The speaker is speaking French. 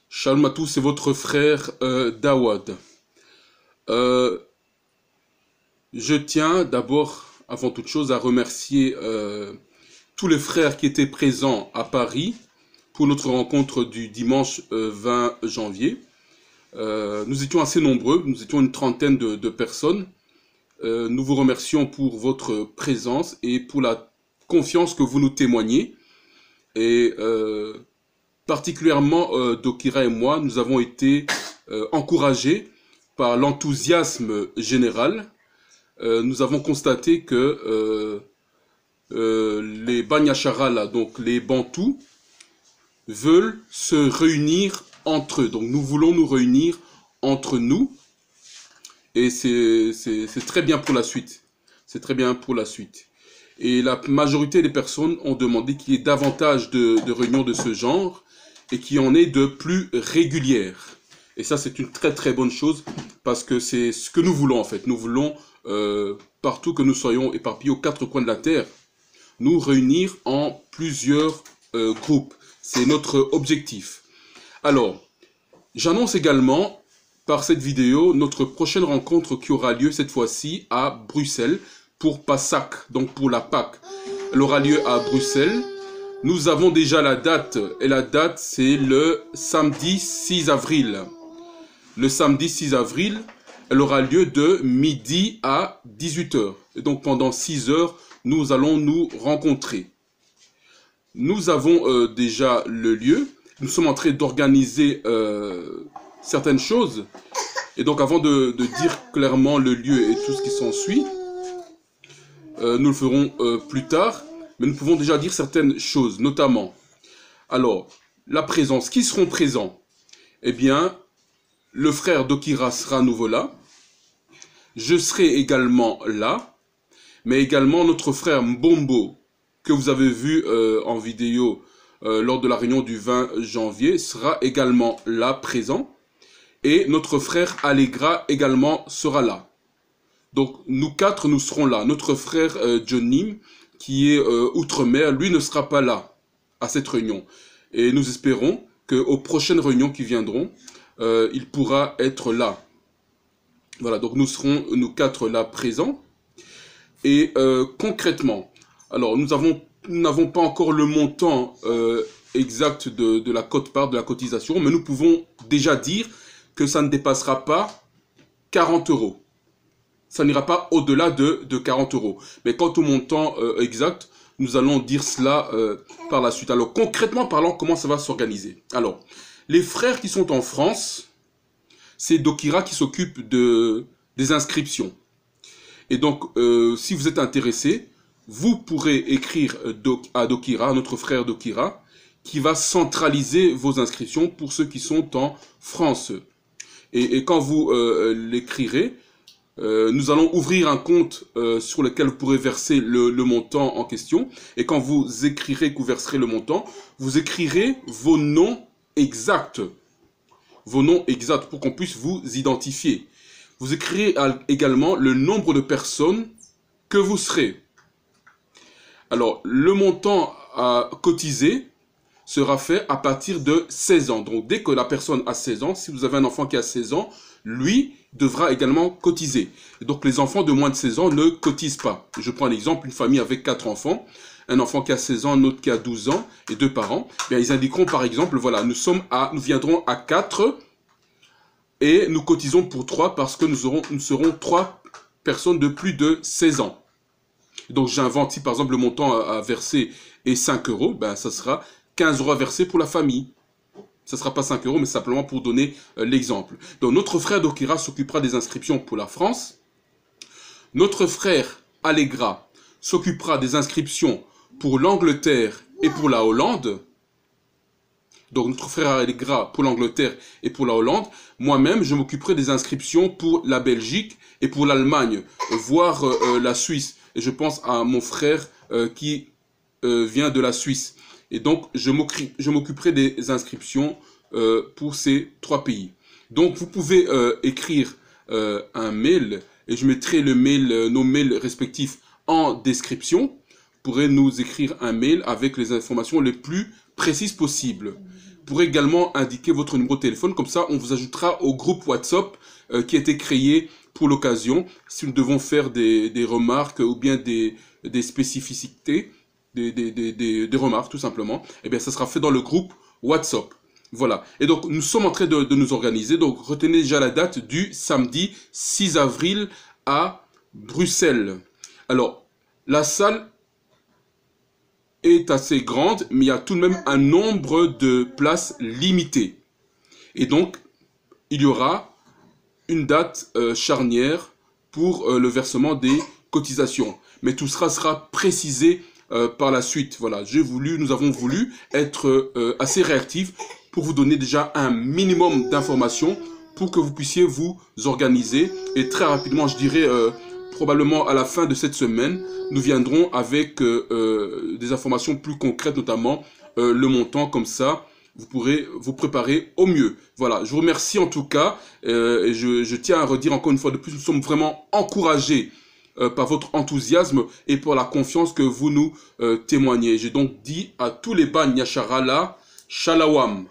Shalom à tous, c'est votre frère Dawad. Je tiens d'abord, avant toute chose, à remercier tous les frères qui étaient présents à Paris pour notre rencontre du dimanche 20 janvier. Nous étions assez nombreux, nous étions une trentaine de personnes. Nous vous remercions pour votre présence et pour la confiance que vous nous témoignez. Et particulièrement, Dokira et moi, nous avons été encouragés par l'enthousiasme général. Nous avons constaté que les Banyashara, là, donc les Bantous, veulent se réunir entre eux. Donc nous voulons nous réunir entre nous. Et c'est très bien pour la suite. C'est très bien pour la suite. Et la majorité des personnes ont demandé qu'il y ait davantage de réunions de ce genre et qu'il y en ait de plus régulières. Et ça, c'est une très très bonne chose parce que c'est ce que nous voulons en fait. Nous voulons, partout que nous soyons éparpillés aux quatre coins de la Terre, nous réunir en plusieurs groupes. C'est notre objectif. Alors, j'annonce également par cette vidéo notre prochaine rencontre qui aura lieu cette fois-ci à Bruxelles pour Pâques, donc pour la Pâques. Elle aura lieu à Bruxelles. Nous avons déjà la date, et la date c'est le samedi 6 avril. Le samedi 6 avril, elle aura lieu de midi à 18 h. Et donc pendant 6 heures, nous allons nous rencontrer. Nous avons déjà le lieu. Nous sommes en train d'organiser certaines choses. Et donc avant de dire clairement le lieu et tout ce qui s'ensuit, nous le ferons plus tard. Mais nous pouvons déjà dire certaines choses, notamment. Alors, la présence. Qui seront présents? Eh bien, le frère Dokira sera à nouveau là. Je serai également là. Mais également notre frère Mbombo, que vous avez vu en vidéo lors de la réunion du 20 janvier, sera également là, présent. Et notre frère Allegra également sera là. Donc, nous quatre, nous serons là. Notre frère Johnny, qui est outre-mer, lui ne sera pas là à cette réunion. Et nous espérons qu'aux prochaines réunions qui viendront, il pourra être là. Voilà, donc nous serons, nous quatre, là présents. Et concrètement, alors nous n'avons pas encore le montant exact de la quote-part, de la cotisation, mais nous pouvons déjà dire que ça ne dépassera pas 40 €. Ça n'ira pas au-delà de 40 €. Mais quant au montant exact, nous allons dire cela par la suite. Alors, concrètement parlant, comment ça va s'organiser? Alors, les frères qui sont en France, c'est Dokira qui s'occupe des inscriptions. Et donc, si vous êtes intéressé, vous pourrez écrire à Dokira, notre frère Dokira, qui va centraliser vos inscriptions pour ceux qui sont en France. Et quand vous l'écrirez, nous allons ouvrir un compte sur lequel vous pourrez verser le montant en question. Et quand vous écrirez que vous verserez le montant, vous écrirez vos noms exacts. Vos noms exacts pour qu'on puisse vous identifier. Vous écrirez également le nombre de personnes que vous serez. Alors, le montant à cotiser sera fait à partir de 16 ans. Donc, dès que la personne a 16 ans, si vous avez un enfant qui a 16 ans, lui devra également cotiser. Et donc, les enfants de moins de 16 ans ne cotisent pas. Je prends l'exemple, une famille avec 4 enfants, un enfant qui a 16 ans, un autre qui a 12 ans et 2 parents. Bien, ils indiqueront par exemple, voilà, nous viendrons à 4 et nous cotisons pour 3 parce que nous serons 3 personnes de plus de 16 ans. Donc, j'invente, si par exemple le montant à verser est 5 €, ben, ça sera 15 € à verser pour la famille. Ce ne sera pas 5 €, mais simplement pour donner l'exemple. Donc, notre frère Dokira s'occupera des inscriptions pour la France. Notre frère Allegra s'occupera des inscriptions pour l'Angleterre et pour la Hollande. Donc, notre frère Allegra pour l'Angleterre et pour la Hollande. Moi-même, je m'occuperai des inscriptions pour la Belgique et pour l'Allemagne, voire la Suisse. Et je pense à mon frère qui vient de la Suisse. Et donc, je m'occuperai des inscriptions pour ces 3 pays. Donc, vous pouvez écrire un mail, et je mettrai nos mails respectifs en description. Vous pourrez nous écrire un mail avec les informations les plus précises possibles. pourrez également indiquer votre numéro de téléphone, comme ça on vous ajoutera au groupe WhatsApp qui a été créé pour l'occasion. Si nous devons faire des remarques ou bien des spécificités, des remarques tout simplement, eh bien ça sera fait dans le groupe WhatsApp. Voilà. Et donc nous sommes en train de nous organiser. Donc retenez déjà la date du samedi 6 avril à Bruxelles. Alors, la salle est assez grande, mais il y a tout de même un nombre de places limité. Et donc, il y aura une date charnière pour le versement des cotisations. Mais tout cela sera précisé par la suite. Voilà, nous avons voulu être assez réactifs pour vous donner déjà un minimum d'informations pour que vous puissiez vous organiser. Et très rapidement, je dirais probablement à la fin de cette semaine, nous viendrons avec des informations plus concrètes, notamment le montant, comme ça, vous pourrez vous préparer au mieux. Voilà, je vous remercie en tout cas, et je tiens à redire encore une fois de plus, nous sommes vraiment encouragés par votre enthousiasme et pour la confiance que vous nous témoignez. J'ai donc dit à tous les Banyashara là, Shalawam.